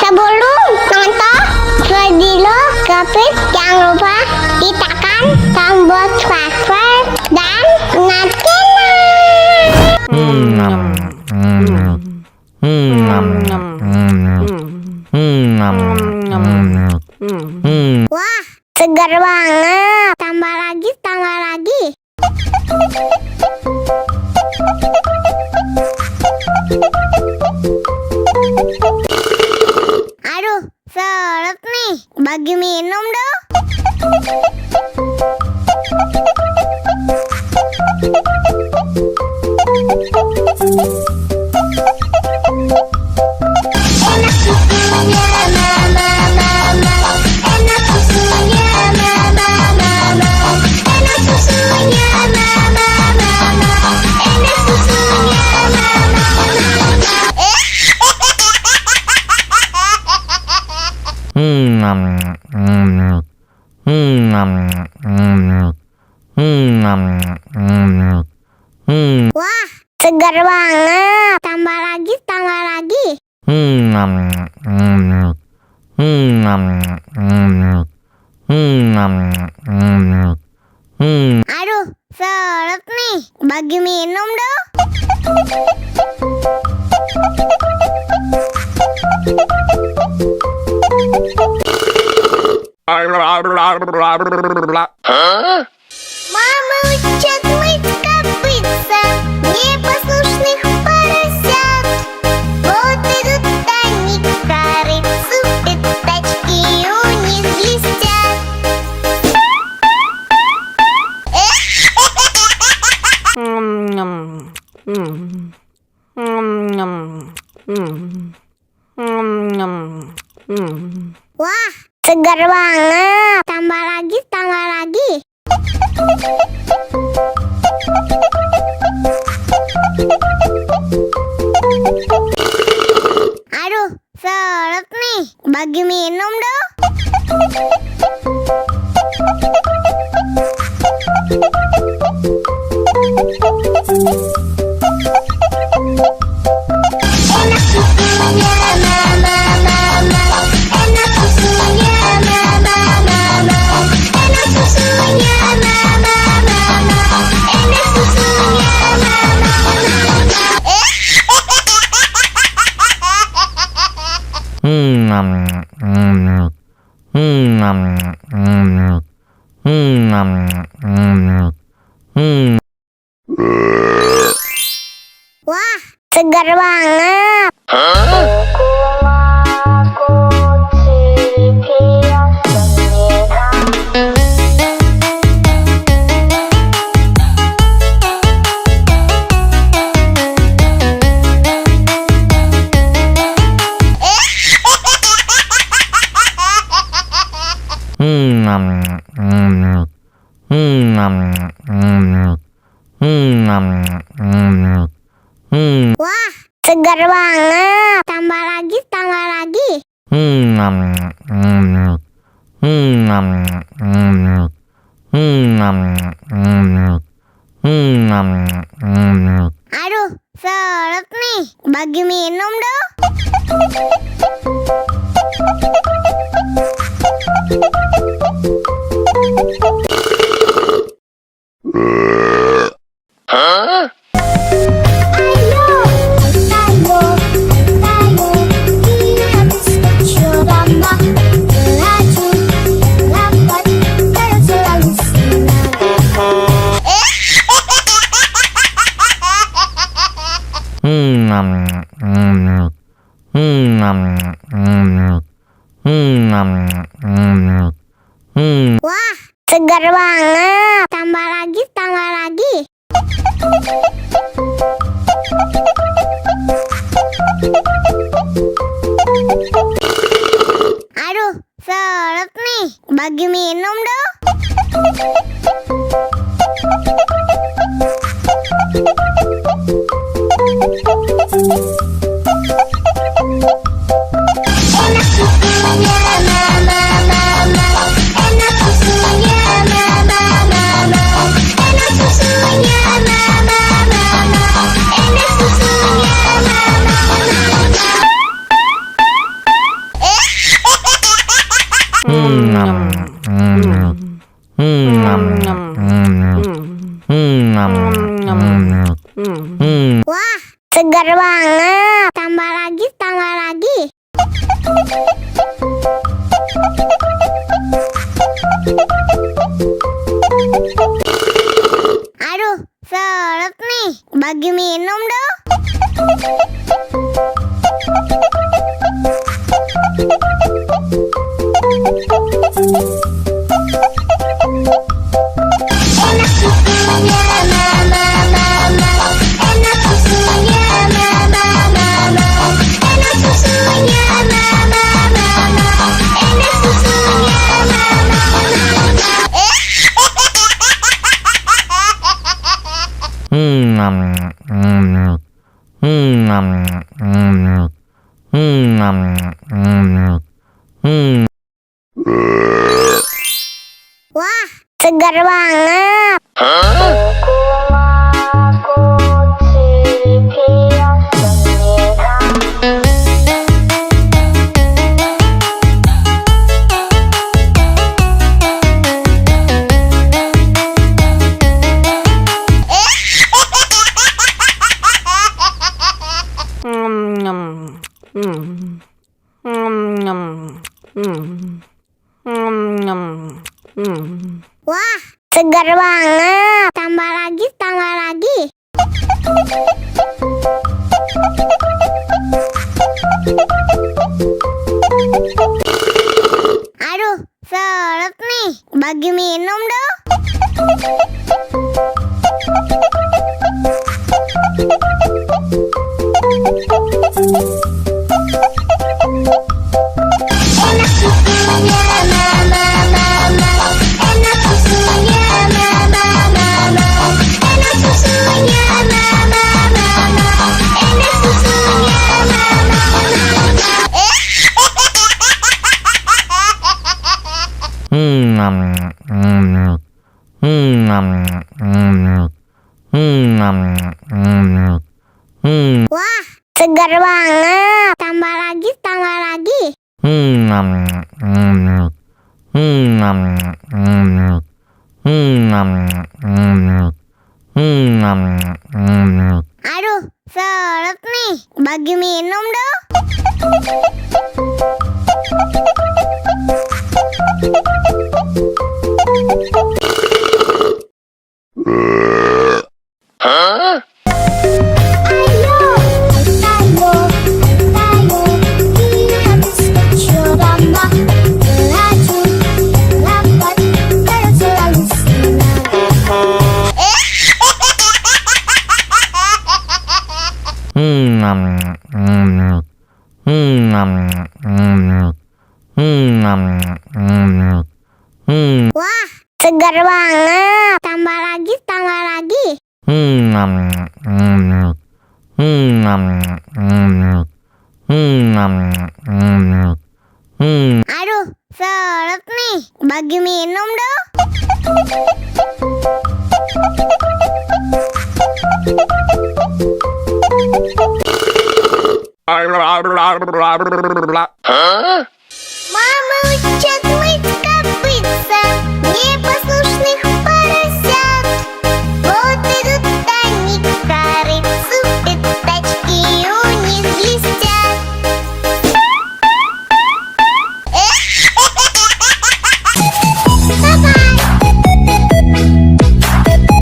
Sebelum nonton video Kepit, jangan lupa tekan tombol subscribe dan wah, segar banget. Tambah lagi, tambah lagi. Aduh, seret nih. Bagi minum dong. Enak susunya mama, enak susunya mama, enak susunya mama, enak susunya wah, segar banget. Tambah lagi, tambah lagi. Aduh, seret nih. Bagi minum dong. Мама учат мыть копытца, непослушных поросят. Вот идут они к корыцу, пятачки у них блестят. Wah, segar banget. Tambah lagi, tambah lagi. Aduh, seret nih. Bagi minum dong. Enak susunya mama, enak susunya mama, enak susunya mama, enak susunya wah, segar banget. Wah, segar banget. Tambah lagi, tambah lagi. Aduh, seret nih. Bagi minum dong. Wah, segar banget. Tambah lagi, tambah lagi. Aduh, seret nih. Bagi minum dong. Enak susunya mama, enak susunya mama, enak susunya mama, enak susunya mama. Wah, segar banget. Tambah lagi, tambah lagi. Aduh, seret nih. Bagi minum dong. Enak susunya mama, mama. Enak susunya mama, mama. Enak susunya mama, mama. Enak susunya mama, Wah, segar banget. Wah, segar banget. Tambah lagi, tambah lagi. Aduh, seret nih. Bagi minum dong. Enak susunya mama, mama. Enak susunya mama, mama. Enak susunya mama, mama. Enak susunya mama, Wah, segar banget. Tambah lagi, tambah lagi. Aduh, seret nih. Bagi minum dong. Wah, segar banget. Tambah lagi, tambah lagi. Aduh, seret nih. Bagi minum dong. Mama coklat pizza.